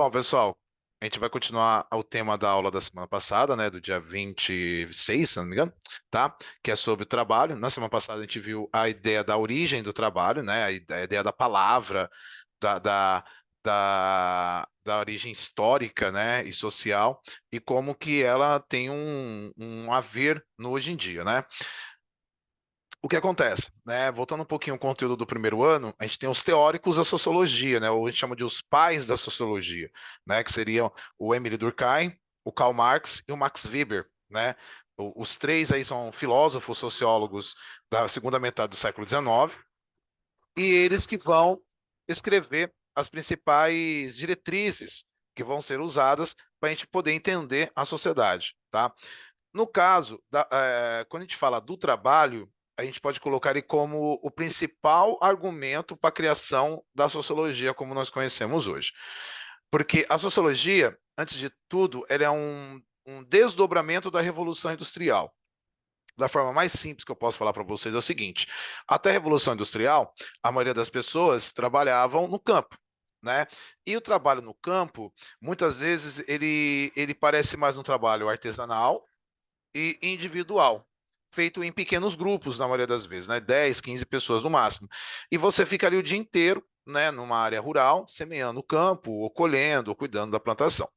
Bom, pessoal, a gente vai continuar o tema da aula da semana passada, né, do dia 26, se não me engano, tá? Que é sobre o trabalho. Na semana passada a gente viu a ideia da origem do trabalho, né? A ideia da palavra, da, da, da origem histórica, né, e social, e como que ela tem um haver no hoje em dia, né? O que acontece, né? Voltando um pouquinho ao conteúdo do primeiro ano, a gente tem os teóricos da sociologia, né? Ou a gente chama de os pais da sociologia, né? Que seriam o Emile Durkheim, o Karl Marx e o Max Weber, né? Os três aí são filósofos, sociólogos da segunda metade do século XIX, e eles que vão escrever as principais diretrizes que vão ser usadas para a gente poder entender a sociedade, tá? No caso, quando a gente fala do trabalho, a gente pode colocar ele como o principal argumento para a criação da sociologia como nós conhecemos hoje. Porque a sociologia, antes de tudo, ela é um desdobramento da Revolução Industrial. Da forma mais simples que eu posso falar para vocês é o seguinte: até a Revolução Industrial, a maioria das pessoas trabalhavam no campo, né? E o trabalho no campo, muitas vezes, ele parece mais um trabalho artesanal e individual, feito em pequenos grupos, na maioria das vezes, né? 10, 15 pessoas no máximo. E você fica ali o dia inteiro, né, numa área rural, semeando o campo, ou colhendo, ou cuidando da plantação.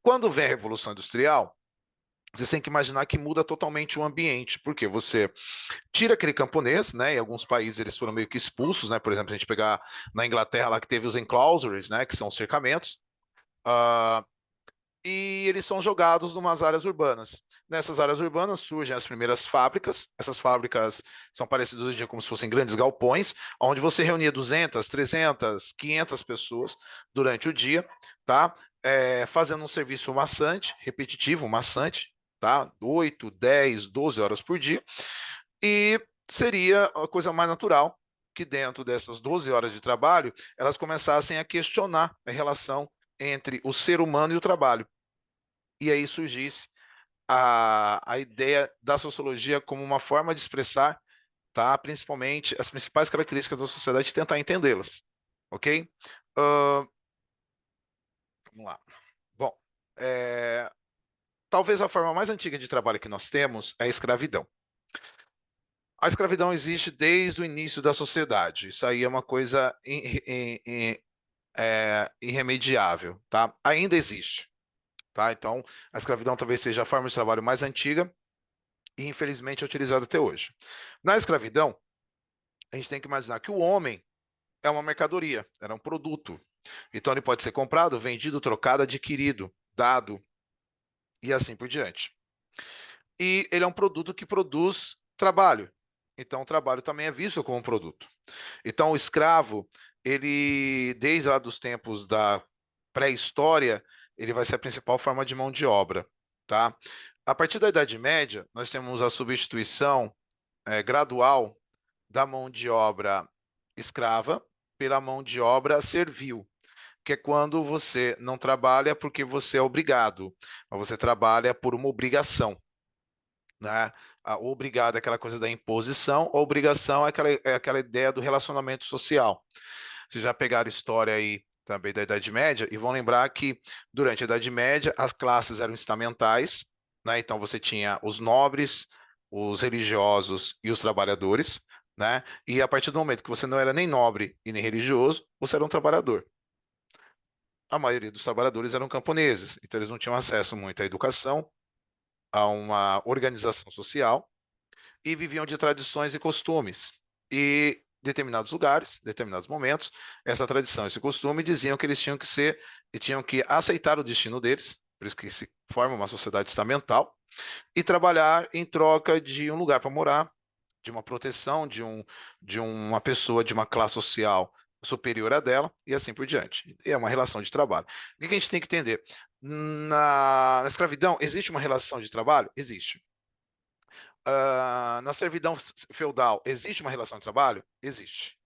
Quando vem a Revolução Industrial, vocês têm que imaginar que muda totalmente o ambiente, porque você tira aquele camponês, né? Em alguns países eles foram meio que expulsos, né? Por exemplo, se a gente pegar na Inglaterra lá que teve os enclosures, né? Que são os cercamentos. Uh, e eles são jogados em umas áreas urbanas. Nessas áreas urbanas surgem as primeiras fábricas. Essas fábricas são parecidas hoje em dia como se fossem grandes galpões, onde você reunia 200, 300, 500 pessoas durante o dia, tá? Fazendo um serviço maçante, repetitivo, maçante, tá? 8, 10, 12 horas por dia. E seria a coisa mais natural que dentro dessas 12 horas de trabalho, elas começassem a questionar a relação entre o ser humano e o trabalho. E aí surgisse a ideia da sociologia como uma forma de expressar, tá, principalmente as principais características da sociedade e tentar entendê-las. Ok? Uh, vamos lá. Bom, talvez a forma mais antiga de trabalho que nós temos é a escravidão. A escravidão existe desde o início da sociedade. Isso aí é uma coisa irremediável, tá? Ainda existe, tá? Então, a escravidão talvez seja a forma de trabalho mais antiga e infelizmente é utilizada até hoje. Na escravidão, a gente tem que imaginar que o homem é uma mercadoria, era um produto. Então, ele pode ser comprado, vendido, trocado, adquirido, dado e assim por diante. E ele é um produto que produz trabalho. Então, o trabalho também é visto como um produto. Então, o escravo, ele, desde lá dos tempos da pré-história, ele vai ser a principal forma de mão de obra, tá? A partir da Idade Média, nós temos a substituição gradual da mão de obra escrava pela mão de obra servil, que é quando você não trabalha porque você é obrigado, mas você trabalha por uma obrigação, né? A obrigado é aquela coisa da imposição, a obrigação é aquela ideia do relacionamento social. Vocês já pegaram história aí também da Idade Média e vão lembrar que durante a Idade Média as classes eram estamentais, né? Então você tinha os nobres, os religiosos e os trabalhadores, né? E a partir do momento que você não era nem nobre e nem religioso, você era um trabalhador. A maioria dos trabalhadores eram camponeses, então eles não tinham acesso muito à educação, a uma organização social e viviam de tradições e costumes. E determinados lugares, determinados momentos, essa tradição, esse costume diziam que eles tinham que ser e tinham que aceitar o destino deles, por isso que se forma uma sociedade estamental, e trabalhar em troca de um lugar para morar, de uma proteção, de uma pessoa de uma classe social superior à dela, e assim por diante. É uma relação de trabalho. O que a gente tem que entender? Na escravidão, existe uma relação de trabalho? Existe. Na servidão feudal, existe uma relação de trabalho? Existe.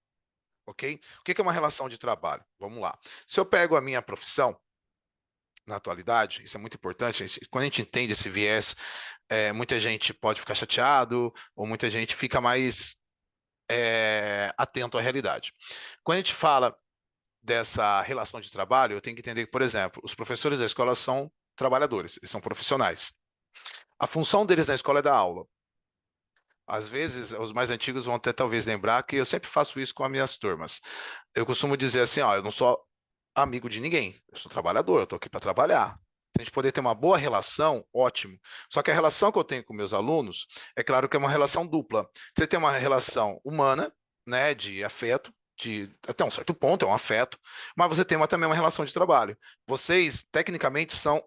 Ok? O que é uma relação de trabalho? Vamos lá. Se eu pego a minha profissão, na atualidade, isso é muito importante, quando a gente entende esse viés, muita gente pode ficar chateado, ou muita gente fica mais atento à realidade. Quando a gente fala dessa relação de trabalho, eu tenho que entender que, por exemplo, os professores da escola são trabalhadores, eles são profissionais. A função deles na escola é dar aula. Às vezes, os mais antigos vão até talvez lembrar que eu sempre faço isso com as minhas turmas. Eu costumo dizer assim, ó, eu não sou amigo de ninguém, eu sou trabalhador, eu estou aqui para trabalhar. Se a gente poder ter uma boa relação, ótimo. Só que a relação que eu tenho com meus alunos, é claro que é uma relação dupla. Você tem uma relação humana, né, de afeto, até um certo ponto é um afeto, mas você tem também uma relação de trabalho. Vocês, tecnicamente, são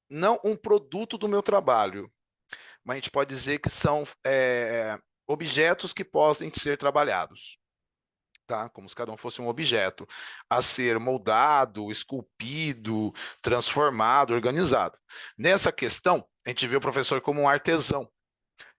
não um produto do meu trabalho, mas a gente pode dizer que são objetos que podem ser trabalhados, tá? Como se cada um fosse um objeto a ser moldado, esculpido, transformado, organizado. Nessa questão, a gente vê o professor como um artesão.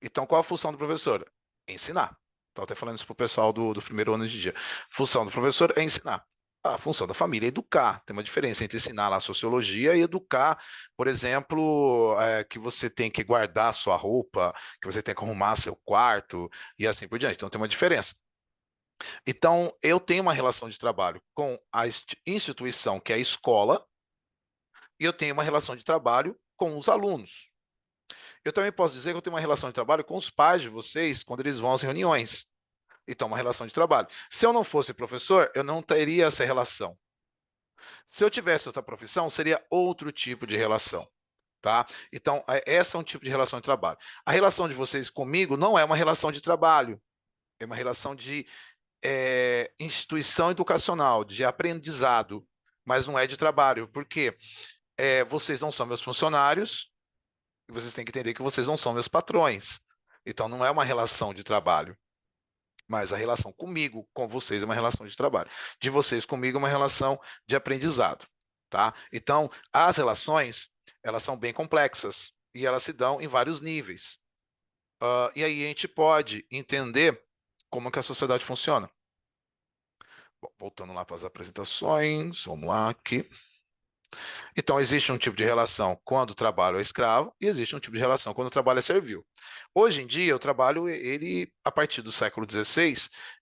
Então, qual a função do professor? Ensinar. Estou até falando isso para o pessoal do primeiro ano de dia. Função do professor é ensinar. A função da família é educar. Tem uma diferença entre ensinar lá sociologia e educar, por exemplo, que você tem que guardar sua roupa, que você tem que arrumar seu quarto e assim por diante. Então tem uma diferença. Então eu tenho uma relação de trabalho com a instituição, que é a escola, e eu tenho uma relação de trabalho com os alunos. Eu também posso dizer que eu tenho uma relação de trabalho com os pais de vocês quando eles vão às reuniões. Então, uma relação de trabalho. Se eu não fosse professor, eu não teria essa relação. Se eu tivesse outra profissão, seria outro tipo de relação, tá? Então, essa é um tipo de relação de trabalho. A relação de vocês comigo não é uma relação de trabalho, é uma relação de instituição educacional, de aprendizado, mas não é de trabalho, porque vocês não são meus funcionários e vocês têm que entender que vocês não são meus patrões. Então, não é uma relação de trabalho. Mas a relação comigo, com vocês, é uma relação de trabalho. De vocês comigo é uma relação de aprendizado, tá? Então, as relações, elas são bem complexas e elas se dão em vários níveis. E aí a gente pode entender como que a sociedade funciona. Bom, voltando lá para as apresentações, vamos lá aqui. Então, existe um tipo de relação quando o trabalho é escravo e existe um tipo de relação quando o trabalho é servil. Hoje em dia, o trabalho, ele, a partir do século XVI,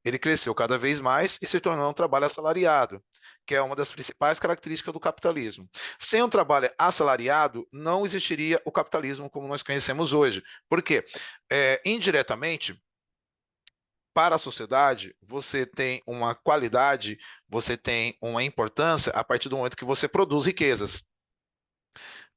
ele cresceu cada vez mais e se tornou um trabalho assalariado, que é uma das principais características do capitalismo. Sem um trabalho assalariado, não existiria o capitalismo como nós conhecemos hoje. Por quê? Indiretamente, para a sociedade, você tem uma qualidade, você tem uma importância a partir do momento que você produz riquezas.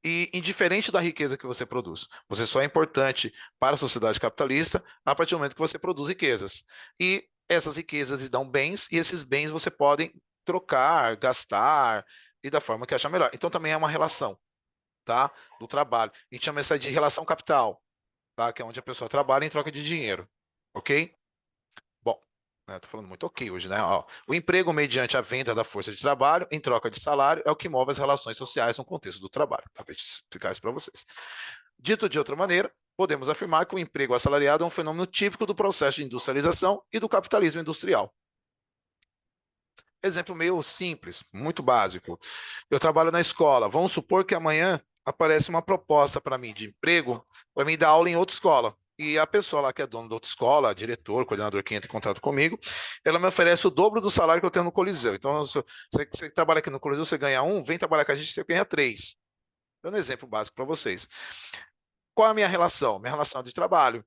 E indiferente da riqueza que você produz, você só é importante para a sociedade capitalista a partir do momento que você produz riquezas. E essas riquezas lhe dão bens, e esses bens você pode trocar, gastar, e da forma que achar melhor. Então também é uma relação, tá? Do trabalho. A gente chama essa de relação capital, tá? Que é onde a pessoa trabalha em troca de dinheiro, ok? Bom, né, tô falando muito ok hoje, né? Ó, o emprego mediante a venda da força de trabalho em troca de salário é o que move as relações sociais no contexto do trabalho. Acabei de explicar isso para vocês. Dito de outra maneira, podemos afirmar que o emprego assalariado é um fenômeno típico do processo de industrialização e do capitalismo industrial. Exemplo meio simples, muito básico. Eu trabalho na escola. Vamos supor que amanhã aparece uma proposta para mim de emprego, para mim dar aula em outra escola. E a pessoa lá que é dona da outra escola, diretor, coordenador que entra em contato comigo, ela me oferece o dobro do salário que eu tenho no Coliseu. Então, se você trabalha aqui no Coliseu, você ganha um, vem trabalhar com a gente, você ganha três. Dando um exemplo básico para vocês. Qual é a minha relação? Minha relação é de trabalho.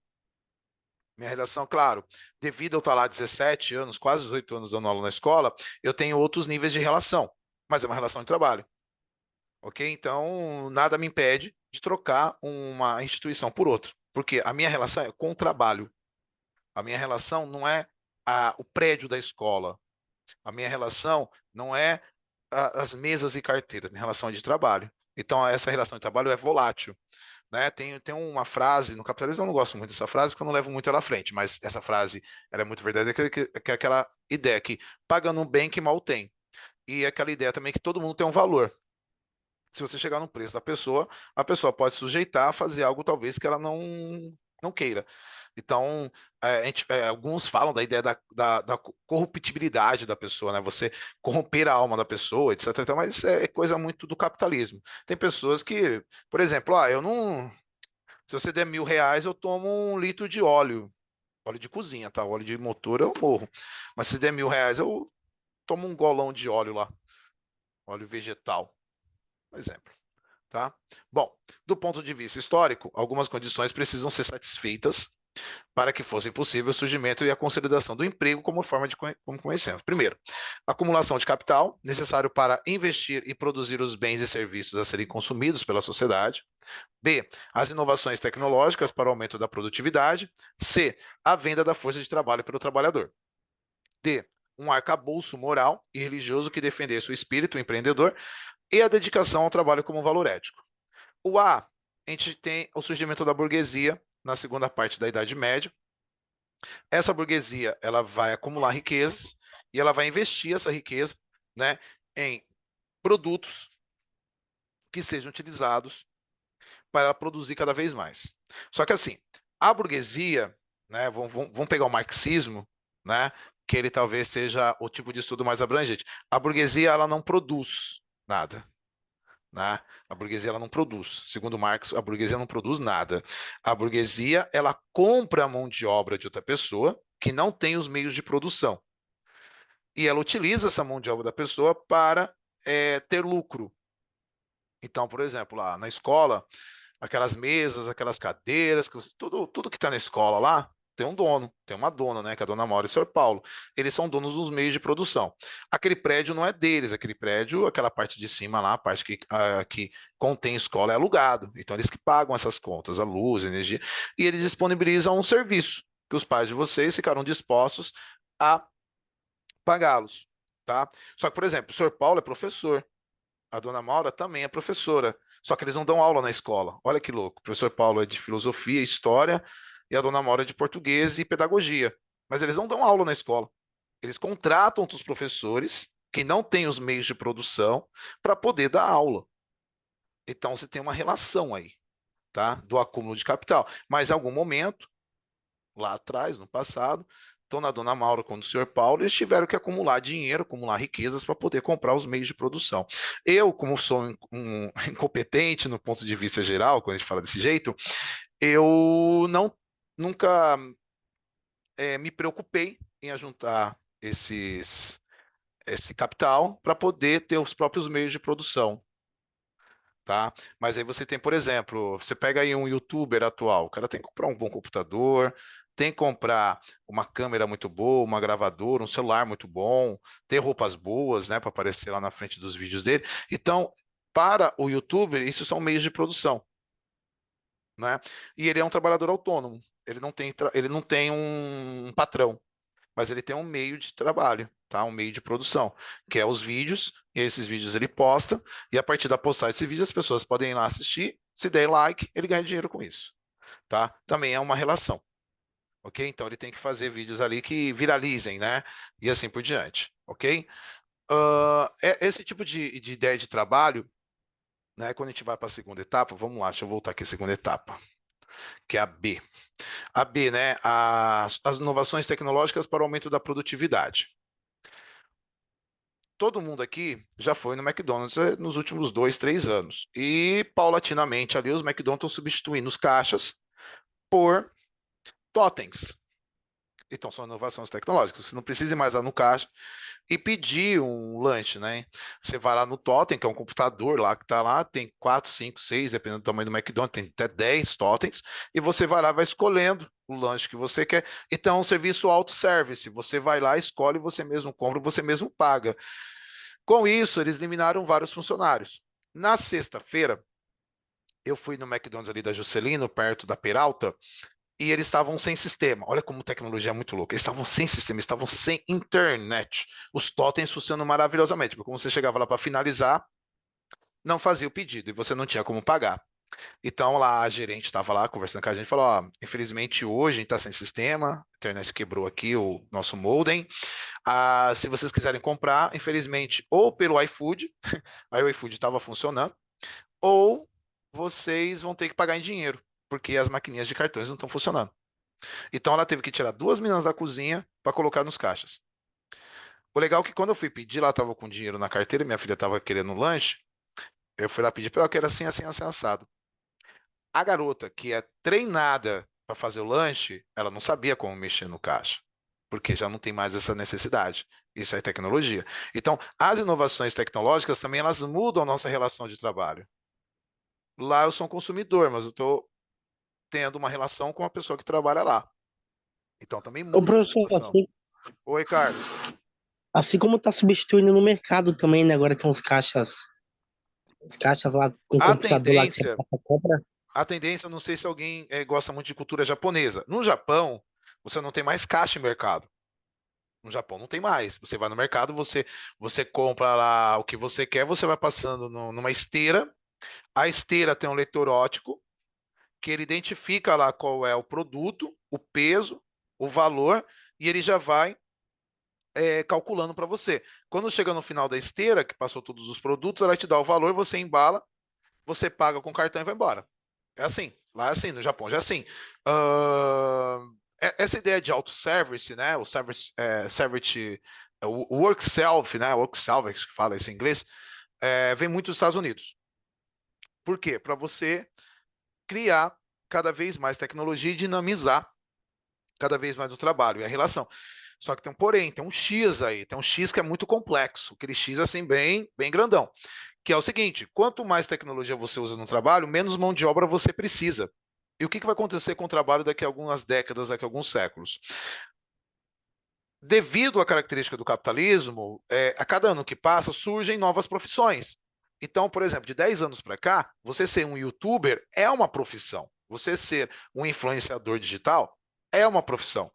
Minha relação, claro, devido eu estar lá 17 anos, quase 18 anos dando aula na escola, eu tenho outros níveis de relação, mas é uma relação de trabalho, ok? Então, nada me impede de trocar uma instituição por outra, porque a minha relação é com o trabalho. A minha relação não é o prédio da escola. A minha relação não é as mesas e carteiras. Minha relação é de trabalho. Então, essa relação de trabalho é volátil. Né? Tem uma frase no capitalismo, eu não gosto muito dessa frase porque eu não levo muito ela à frente, mas essa frase ela é muito verdadeira, que é aquela ideia que paga no bem que mal tem. E aquela ideia também que todo mundo tem um valor. Se você chegar no preço da pessoa, a pessoa pode sujeitar a fazer algo talvez que ela não queira. Então, alguns falam da ideia da corruptibilidade da pessoa, né? Você corromper a alma da pessoa, etc. Então, mas é coisa muito do capitalismo. Tem pessoas que, por exemplo, eu não. Se você der R$ 1.000, eu tomo 1 litro de óleo. Óleo de cozinha, tá? Óleo de motor eu morro. Mas se der R$ 1.000, eu toma um golão de óleo lá, óleo vegetal, por exemplo. Tá? Bom, do ponto de vista histórico, algumas condições precisam ser satisfeitas para que fosse possível o surgimento e a consolidação do emprego como forma de como conhecemos. Primeiro, acumulação de capital necessário para investir e produzir os bens e serviços a serem consumidos pela sociedade. B, as inovações tecnológicas para o aumento da produtividade. C, a venda da força de trabalho pelo trabalhador. D, um arcabouço moral e religioso que defendesse o espírito empreendedor e a dedicação ao trabalho como valor ético. O A, a gente tem o surgimento da burguesia na segunda parte da Idade Média. Essa burguesia, ela vai acumular riquezas e ela vai investir essa riqueza, né, em produtos que sejam utilizados para produzir cada vez mais. Só que assim, a burguesia, né, vamos pegar o marxismo, né, que ele talvez seja o tipo de estudo mais abrangente. A burguesia, ela não produz nada. Né? A burguesia ela não produz. Segundo Marx, a burguesia não produz nada. A burguesia ela compra a mão de obra de outra pessoa que não tem os meios de produção. E ela utiliza essa mão de obra da pessoa para ter lucro. Então, por exemplo, lá na escola, aquelas mesas, aquelas cadeiras, tudo que está na escola lá, tem um dono, tem uma dona, né, que é a dona Maura e o senhor Paulo. Eles são donos dos meios de produção. Aquele prédio não é deles, aquele prédio, aquela parte de cima lá, a parte que contém escola é alugado. Então eles que pagam essas contas, a luz, a energia, e eles disponibilizam um serviço que os pais de vocês ficaram dispostos a pagá-los, tá? Só que, por exemplo, o senhor Paulo é professor. A dona Maura também é professora, só que eles não dão aula na escola. Olha que louco. O professor Paulo é de filosofia, história, e a dona Maura é de português e pedagogia. Mas eles não dão aula na escola. Eles contratam outros professores que não têm os meios de produção para poder dar aula. Então você tem uma relação aí, tá? Do acúmulo de capital. Mas em algum momento, lá atrás, no passado, tanto a dona Maura quanto o senhor Paulo, eles tiveram que acumular dinheiro, acumular riquezas para poder comprar os meios de produção. Eu, como sou incompetente no ponto de vista geral, quando a gente fala desse jeito, eu não nunca me preocupei em ajuntar esse capital para poder ter os próprios meios de produção. Tá? Mas aí você tem, por exemplo, você pega aí um youtuber atual, o cara tem que comprar um bom computador, tem que comprar uma câmera muito boa, uma gravadora, um celular muito bom, ter roupas boas, né, para aparecer lá na frente dos vídeos dele. Então, para o youtuber, isso são meios de produção, né? E ele é um trabalhador autônomo, ele não tem um patrão, mas ele tem um meio de trabalho, tá? Um meio de produção, que é os vídeos, e esses vídeos ele posta, e a partir da postagem desse vídeo as pessoas podem ir lá assistir, se der like, ele ganha dinheiro com isso, tá? Também é uma relação, ok? Então ele tem que fazer vídeos ali que viralizem, né? E assim por diante, ok? Esse tipo de ideia de trabalho, né? Quando a gente vai para a segunda etapa, vamos lá, deixa eu voltar aqui à segunda etapa, que é a B. A B, né? As inovações tecnológicas para o aumento da produtividade. Todo mundo aqui já foi no McDonald's nos últimos 2, 3 anos. E, paulatinamente, ali os McDonald's estão substituindo os caixas por totens. Então, são inovações tecnológicas. Você não precisa ir mais lá no caixa e pedir um lanche, né? Você vai lá no totem, que é um computador lá que está lá, tem 4, 5, 6, dependendo do tamanho do McDonald's, tem até 10 totens, e você vai lá, vai escolhendo o lanche que você quer. Então, é um serviço auto-service. Você vai lá, escolhe, você mesmo compra, você mesmo paga. Com isso, eles eliminaram vários funcionários. Na sexta-feira, eu fui no McDonald's ali da Juscelino, perto da Peralta, e eles estavam sem sistema. Olha como tecnologia é muito louca. Eles estavam sem sistema, estavam sem internet. Os totens funcionam maravilhosamente, porque como você chegava lá para finalizar, não fazia o pedido e você não tinha como pagar. Então lá a gerente estava lá conversando com a gente, falou: ó, infelizmente hoje a gente está sem sistema, a internet quebrou aqui o nosso modem. Se vocês quiserem comprar, infelizmente, ou pelo iFood, aí o iFood estava funcionando, ou vocês vão ter que pagar em dinheiro, porque as maquininhas de cartões não estão funcionando. Então ela teve que tirar duas meninas da cozinha para colocar nos caixas. O legal é que quando eu fui pedir, lá estava com dinheiro na carteira, minha filha estava querendo um lanche, eu fui lá pedir para ela que era assim, assim, assim, assado. A garota, que é treinada para fazer o lanche, ela não sabia como mexer no caixa, porque já não tem mais essa necessidade. Isso é tecnologia. Então, as inovações tecnológicas também elas mudam a nossa relação de trabalho. Lá eu sou um consumidor, mas eu estou tendo uma relação com a pessoa que trabalha lá. Então também Ô, muda essa professor, relação. Oi, Carlos. assim como está substituindo no mercado também, né? Agora tem os caixas lá com A computador lá que você tendência, compra. a tendência, não sei se alguém gosta muito de cultura japonesa. No Japão, você não tem mais caixa em mercado. No Japão não tem mais. Você vai no mercado, você compra lá o que você quer, você vai passando numa esteira. A esteira tem um leitor óptico que ele identifica lá qual é o produto, o peso, o valor, e ele já vai calculando para você. Quando chega no final da esteira, que passou todos os produtos, ela te dá o valor, você embala, você paga com cartão e vai embora. É assim. Lá é assim, no Japão já é assim. Essa ideia de auto-service, né? O service, o work self, né? Work self, que fala isso em inglês, vem muito dos Estados Unidos. Por quê? Para você criar cada vez mais tecnologia e dinamizar cada vez mais o trabalho e a relação. Só que tem um porém, tem um X aí, tem um X que é muito complexo, aquele X assim bem grandão, que é o seguinte: quanto mais tecnologia você usa no trabalho, menos mão de obra você precisa. E o que vai acontecer com o trabalho daqui a algumas décadas, daqui a alguns séculos? Devido à característica do capitalismo, a cada ano que passa surgem novas profissões. Então, por exemplo, de 10 anos para cá, você ser um youtuber é uma profissão. Você ser um influenciador digital é uma profissão.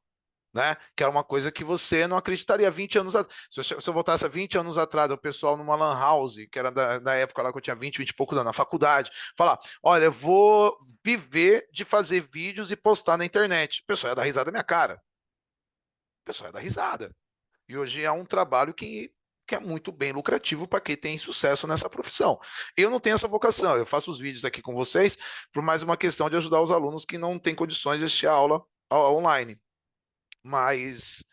Né? Que era uma coisa que você não acreditaria 20 anos atrás. Se eu voltasse a 20 anos atrás, o pessoal numa lan house, que era da época lá que eu tinha 20 e poucos anos, na faculdade, falar: olha, eu vou viver de fazer vídeos e postar na internet. O pessoal ia dar risada na minha cara. O pessoal ia dar risada. E hoje é um trabalho que é muito bem lucrativo para quem tem sucesso nessa profissão. Eu não tenho essa vocação, eu faço os vídeos aqui com vocês por mais uma questão de ajudar os alunos que não têm condições de assistir a aula online. Mas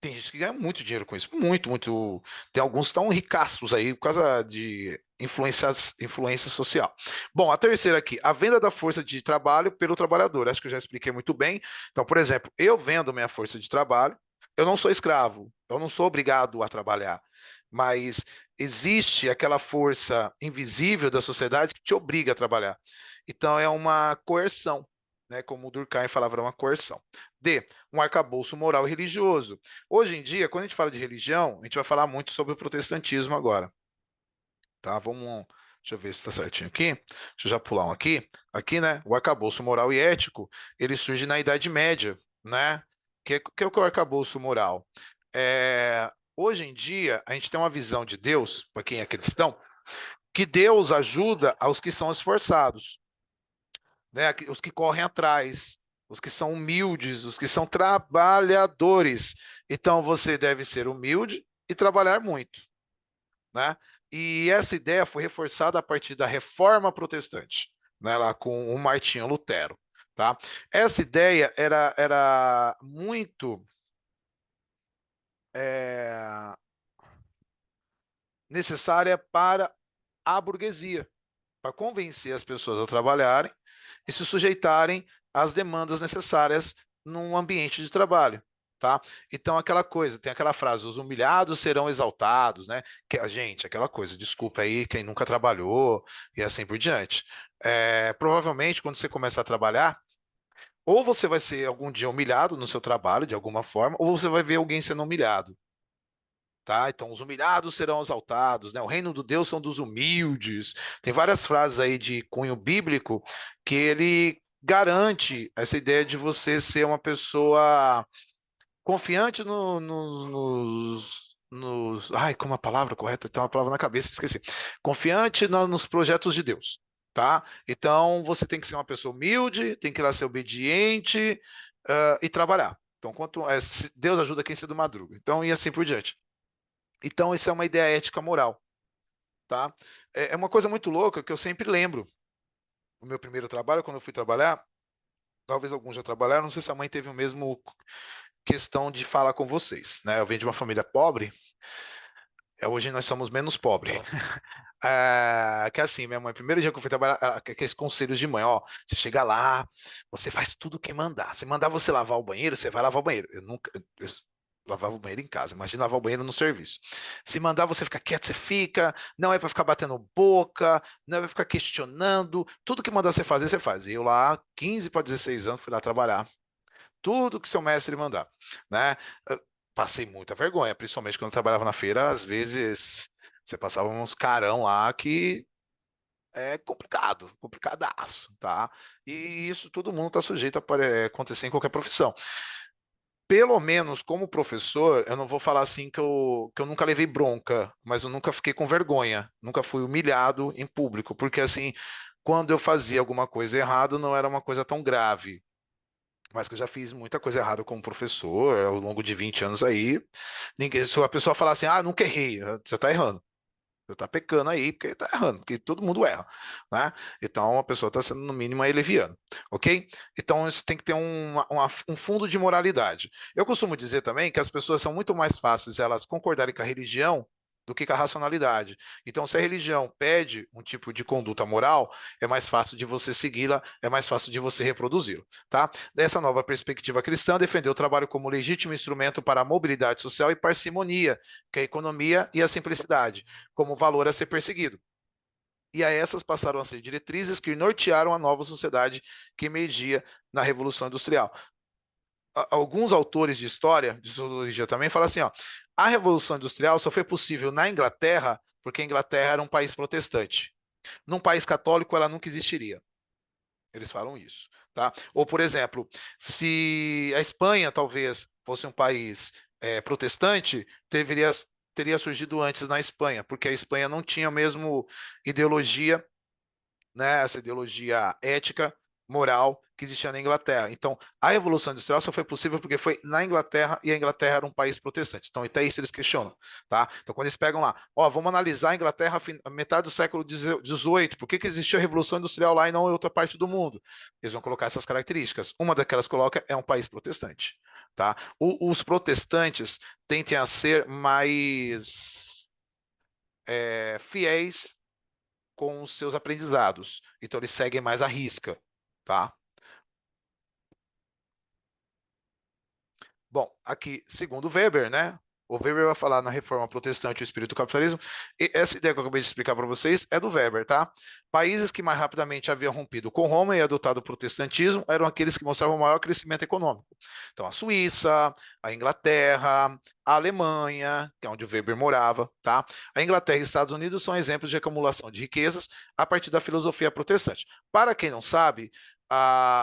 tem gente que ganha muito dinheiro com isso, muito, muito. Tem alguns que estão ricaços aí por causa de influência social. Bom, a terceira aqui, a venda da força de trabalho pelo trabalhador. Acho que eu já expliquei muito bem. Então, por exemplo, eu vendo minha força de trabalho, eu não sou escravo, eu não sou obrigado a trabalhar, mas existe aquela força invisível da sociedade que te obriga a trabalhar. Então, é uma coerção, né? Como o Durkheim falava, é uma coerção. D, um arcabouço moral e religioso. Hoje em dia, quando a gente fala de religião, a gente vai falar muito sobre o protestantismo agora, tá? Deixa eu ver se está certinho aqui. Deixa eu já pular um aqui. Aqui, né? O arcabouço moral e ético, ele surge na Idade Média, né? Que é o arcabouço moral? Hoje em dia, a gente tem uma visão de Deus, para quem é cristão, que Deus ajuda aos que são esforçados, né? Os que correm atrás, os que são humildes, os que são trabalhadores. Então você deve ser humilde e trabalhar muito, né? E essa ideia foi reforçada a partir da Reforma Protestante, né? Lá com o Martinho Lutero, tá? Essa ideia era muito é, necessária para a burguesia, para convencer as pessoas a trabalharem e se sujeitarem às demandas necessárias num ambiente de trabalho, tá? Então, aquela coisa, tem aquela frase: os humilhados serão exaltados, né? Que a gente, aquela coisa, desculpa aí quem nunca trabalhou e assim por diante. Provavelmente, quando você começar a trabalhar, ou você vai ser algum dia humilhado no seu trabalho, de alguma forma, ou você vai ver alguém sendo humilhado. Tá? Então, os humilhados serão exaltados, né? O reino do Deus são dos humildes. Tem várias frases aí de cunho bíblico que ele garante essa ideia de você ser uma pessoa confiante ai, como a palavra correta? Tem uma palavra na cabeça, esqueci. Confiante nos projetos de Deus, tá? Então, você tem que ser uma pessoa humilde, tem que ir lá ser obediente, e trabalhar. Então, Deus ajuda quem cedo madruga. Então, e assim por diante. Então, isso é uma ideia ética moral, tá? É uma coisa muito louca que eu sempre lembro. O meu primeiro trabalho, quando eu fui trabalhar, talvez alguns já trabalharam, não sei se a mãe teve o mesmo questão de falar com vocês, né? Eu venho de uma família pobre, hoje nós somos menos pobres. Que é assim, minha mãe, primeiro dia que eu fui trabalhar, aqueles conselhos de mãe, ó, você chega lá, você faz tudo o que mandar. Se mandar você lavar o banheiro, você vai lavar o banheiro. Eu nunca, Lavava o banheiro em casa, imagina lavar o banheiro no serviço. Se mandar você ficar quieto, você fica, não é para ficar batendo boca, não é para ficar questionando, tudo que mandar você fazer, você faz. E eu lá, 15 para 16 anos, fui lá trabalhar, tudo que seu mestre mandar, né? Eu passei muita vergonha, principalmente quando eu trabalhava na feira, às vezes você passava uns carão lá que é complicado, complicadaço, tá? E isso todo mundo está sujeito a acontecer em qualquer profissão. Pelo menos como professor, eu não vou falar assim que eu nunca levei bronca, mas eu nunca fiquei com vergonha, nunca fui humilhado em público, porque assim, quando eu fazia alguma coisa errada, não era uma coisa tão grave. Mas que eu já fiz muita coisa errada como professor ao longo de 20 anos aí. Ninguém, se a pessoa falar assim, ah, nunca errei, você está errando. Você está pecando aí porque está errando, porque todo mundo erra, né? Então a pessoa está sendo no mínimo aí leviana, ok? Então isso tem que ter um fundo de moralidade. Eu costumo dizer também que as pessoas são muito mais fáceis elas concordarem com a religião do que com a racionalidade. Então, se a religião pede um tipo de conduta moral, é mais fácil de você segui-la, é mais fácil de você reproduzi-la, tá? Dessa nova perspectiva cristã, defendeu o trabalho como legítimo instrumento para a mobilidade social e parcimonia, que é a economia e a simplicidade como valor a ser perseguido. E a essas passaram a ser diretrizes que nortearam a nova sociedade que emergia na Revolução Industrial. Alguns autores de história, de sociologia também, falam assim: ó, a Revolução Industrial só foi possível na Inglaterra porque a Inglaterra era um país protestante. Num país católico, ela nunca existiria. Eles falam isso, tá? Ou, por exemplo, se a Espanha talvez fosse um país protestante, teria surgido antes na Espanha, porque a Espanha não tinha a mesma ideologia, né, essa ideologia ética, moral que existia na Inglaterra. Então, a Revolução Industrial só foi possível porque foi na Inglaterra e a Inglaterra era um país protestante. Então, até isso eles questionam, tá? Então, quando eles pegam lá, ó, vamos analisar a Inglaterra metade do século XVIII, por que que existiu a Revolução Industrial lá e não em outra parte do mundo? Eles vão colocar essas características. Uma daquelas coloca é um país protestante, tá? Os protestantes tendem a ser mais fiéis com os seus aprendizados. Então eles seguem mais à risca, tá? Bom, aqui, segundo Weber, né? O Weber vai falar na Reforma Protestante e o Espírito do Capitalismo. E essa ideia que eu acabei de explicar para vocês é do Weber, tá? Países que mais rapidamente haviam rompido com Roma e adotado o protestantismo eram aqueles que mostravam maior crescimento econômico. Então, a Suíça, a Inglaterra, a Alemanha, que é onde o Weber morava, tá? A Inglaterra e os Estados Unidos são exemplos de acumulação de riquezas a partir da filosofia protestante. Para quem não sabe,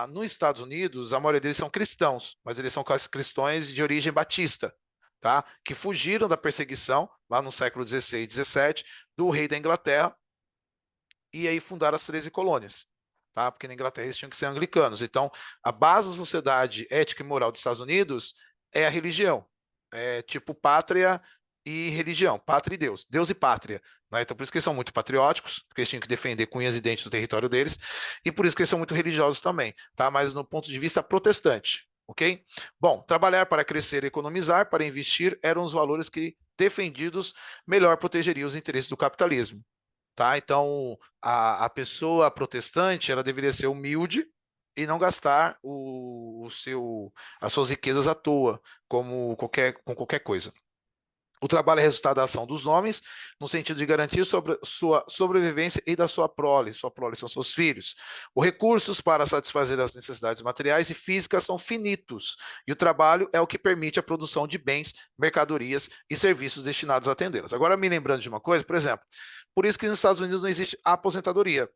nos Estados Unidos, a maioria deles são cristãos, mas eles são cristãos de origem batista, tá? Que fugiram da perseguição lá no século XVI e XVII do rei da Inglaterra e aí fundaram as 13 colônias, tá? Porque na Inglaterra eles tinham que ser anglicanos. Então, a base da sociedade ética e moral dos Estados Unidos é a religião, é tipo pátria e religião, pátria e Deus, Deus e pátria, né? Então, por isso que eles são muito patrióticos, porque eles tinham que defender com unhas e dentes do território deles, e por isso que eles são muito religiosos também, tá? Mas no ponto de vista protestante, ok? Bom, trabalhar para crescer e economizar, para investir, eram os valores que, defendidos, melhor protegeriam os interesses do capitalismo. Tá? Então, a pessoa protestante, ela deveria ser humilde e não gastar as suas riquezas à toa, com qualquer coisa. O trabalho é resultado da ação dos homens, no sentido de garantir sua sobrevivência e da sua prole. Sua prole são seus filhos. Os recursos para satisfazer as necessidades materiais e físicas são finitos, e o trabalho é o que permite a produção de bens, mercadorias e serviços destinados a atendê-las. Agora, me lembrando de uma coisa, por exemplo, por isso que nos Estados Unidos não existe aposentadoria,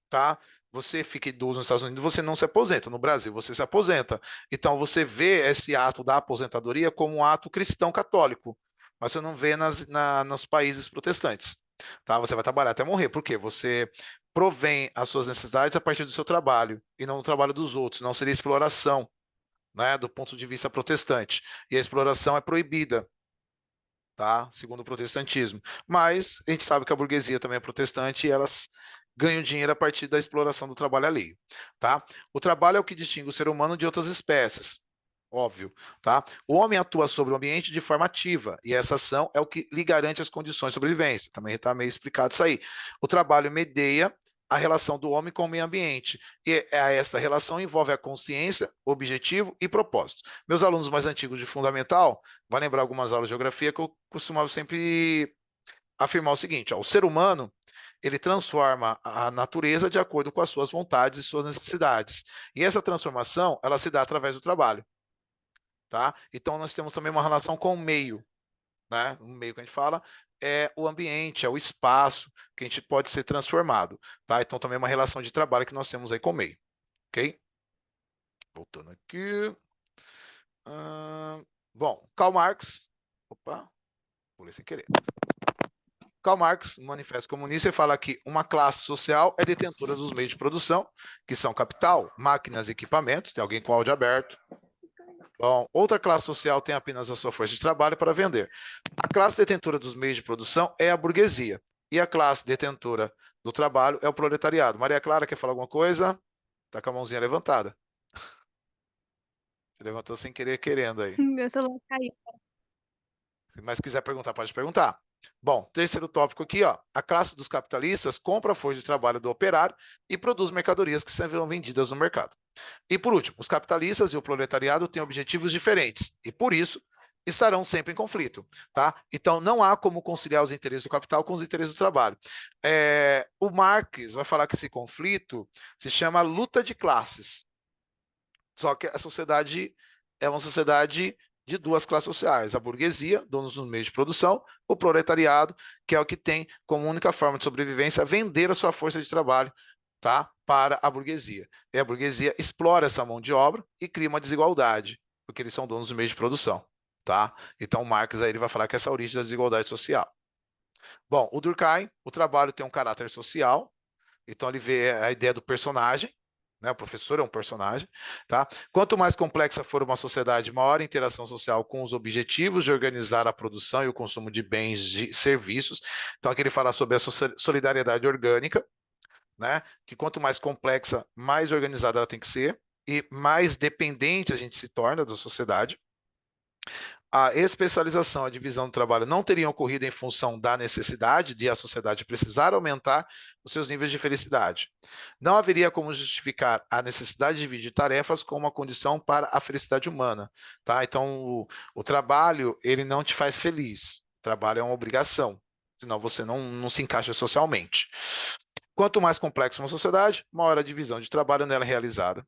tá? Você fica idoso nos Estados Unidos, você não se aposenta. No Brasil, você se aposenta. Então, você vê esse ato da aposentadoria como um ato cristão católico, mas você não vê nos países protestantes, tá? Você vai trabalhar até morrer. Por quê? Você provém as suas necessidades a partir do seu trabalho e não do trabalho dos outros. Não seria exploração, né? Do ponto de vista protestante. E a exploração é proibida, tá? Segundo o protestantismo. Mas a gente sabe que a burguesia também é protestante e elas ganham dinheiro a partir da exploração do trabalho alheio, tá? O trabalho é o que distingue o ser humano de outras espécies. Óbvio, tá? O homem atua sobre o ambiente de forma ativa e essa ação é o que lhe garante as condições de sobrevivência. Também está meio explicado isso aí. O trabalho medeia a relação do homem com o meio ambiente. E esta relação envolve a consciência, objetivo e propósito. Meus alunos mais antigos de fundamental, vai lembrar algumas aulas de geografia que eu costumava sempre afirmar o seguinte, ó, o ser humano, ele transforma a natureza de acordo com as suas vontades e suas necessidades. E essa transformação, ela se dá através do trabalho, tá? Então nós temos também uma relação com o meio, né? O meio que a gente fala é o ambiente, é o espaço que a gente pode ser transformado, tá? Então também é uma relação de trabalho que nós temos aí com o meio, ok? Voltando aqui. Bom, Karl Marx. Opa, pulei sem querer. Karl Marx, no Manifesto Comunista, fala que uma classe social é detentora dos meios de produção, que são capital, máquinas e equipamentos. Tem alguém com áudio aberto. Bom, outra classe social tem apenas a sua força de trabalho para vender. A classe detentora dos meios de produção é a burguesia. E a classe detentora do trabalho é o proletariado. Maria Clara, quer falar alguma coisa? Tá com a mãozinha levantada. Você levantou sem querer, querendo aí. Meu celular caiu. Mas se quiser perguntar, pode perguntar. Bom, terceiro tópico aqui, ó. A classe dos capitalistas compra a força de trabalho do operário e produz mercadorias que serão vendidas no mercado. E por último, os capitalistas e o proletariado têm objetivos diferentes e, por isso, estarão sempre em conflito, tá? Então, não há como conciliar os interesses do capital com os interesses do trabalho. O Marx vai falar que esse conflito se chama luta de classes. Só que a sociedade é uma sociedade de duas classes sociais, a burguesia, donos dos meios de produção, o proletariado, que é o que tem como única forma de sobrevivência vender a sua força de trabalho, tá, para a burguesia. E a burguesia explora essa mão de obra e cria uma desigualdade, porque eles são donos dos meios de produção, tá? Então Marx aí ele vai falar que essa é a origem da desigualdade social. Bom, o Durkheim, o trabalho tem um caráter social, então ele vê a ideia do personagem, né? O professor é um personagem, tá? Quanto mais complexa for uma sociedade, maior a interação social com os objetivos de organizar a produção e o consumo de bens e serviços. Então aqui ele fala sobre a solidariedade orgânica, né? Que quanto mais complexa, mais organizada ela tem que ser e mais dependente a gente se torna da sociedade. A especialização, a divisão do trabalho não teriam ocorrido em função da necessidade de a sociedade precisar aumentar os seus níveis de felicidade. Não haveria como justificar a necessidade de dividir tarefas como uma condição para a felicidade humana, tá? Então, o trabalho, ele não te faz feliz. O trabalho é uma obrigação, senão você não se encaixa socialmente. Quanto mais complexa uma sociedade, maior a divisão de trabalho nela realizada.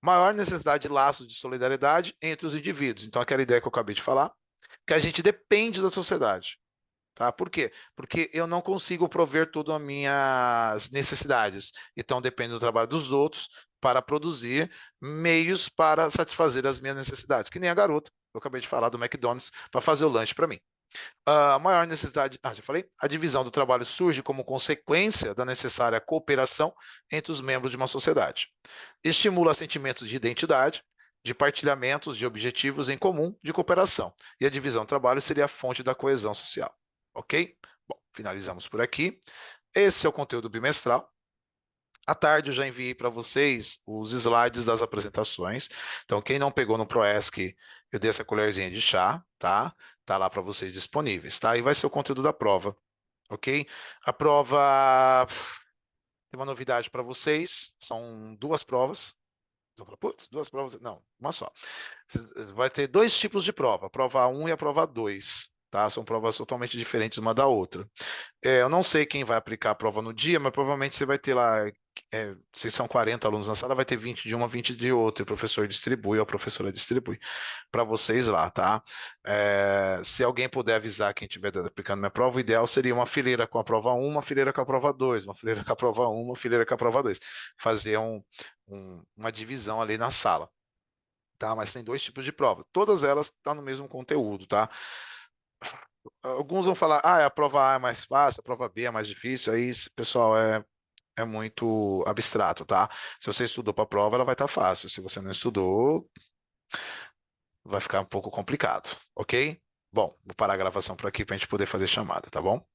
Maior necessidade de laços de solidariedade entre os indivíduos. Então, aquela ideia que eu acabei de falar, que a gente depende da sociedade. Tá? Por quê? Porque eu não consigo prover todas as minhas necessidades. Então, depende do trabalho dos outros para produzir meios para satisfazer as minhas necessidades. Que nem a garota, eu acabei de falar do McDonald's, para fazer o lanche para mim. A maior necessidade, já falei, a divisão do trabalho surge como consequência da necessária cooperação entre os membros de uma sociedade. Estimula sentimentos de identidade, de partilhamentos de objetivos em comum, de cooperação. E a divisão do trabalho seria a fonte da coesão social. Ok? Bom, finalizamos por aqui. Esse é o conteúdo bimestral. À tarde eu já enviei para vocês os slides das apresentações. Então, quem não pegou no ProESC, eu dei essa colherzinha de chá, tá? Tá lá para vocês disponíveis, tá? E vai ser o conteúdo da prova, ok? A prova tem uma novidade para vocês, são duas provas. Putz, duas provas? Não, uma só. Vai ter dois tipos de prova, a prova 1 e a prova 2, tá? São provas totalmente diferentes uma da outra. Eu não sei quem vai aplicar a prova no dia, mas provavelmente você vai ter lá, se são 40 alunos na sala, vai ter 20 de uma, 20 de outra, e o professor distribui, ou a professora distribui para vocês lá, tá? Se alguém puder avisar quem estiver aplicando minha prova, o ideal seria uma fileira com a prova 1, uma fileira com a prova 2, uma fileira com a prova 1, uma fileira com a prova 2. Fazer uma divisão ali na sala, tá? Mas tem dois tipos de prova. Todas elas estão no mesmo conteúdo, tá? Alguns vão falar, a prova A é mais fácil, a prova B é mais difícil, aí, pessoal, é muito abstrato, tá? Se você estudou para a prova, ela vai estar fácil. Se você não estudou, vai ficar um pouco complicado, ok? Bom, vou parar a gravação por aqui para a gente poder fazer chamada, tá bom?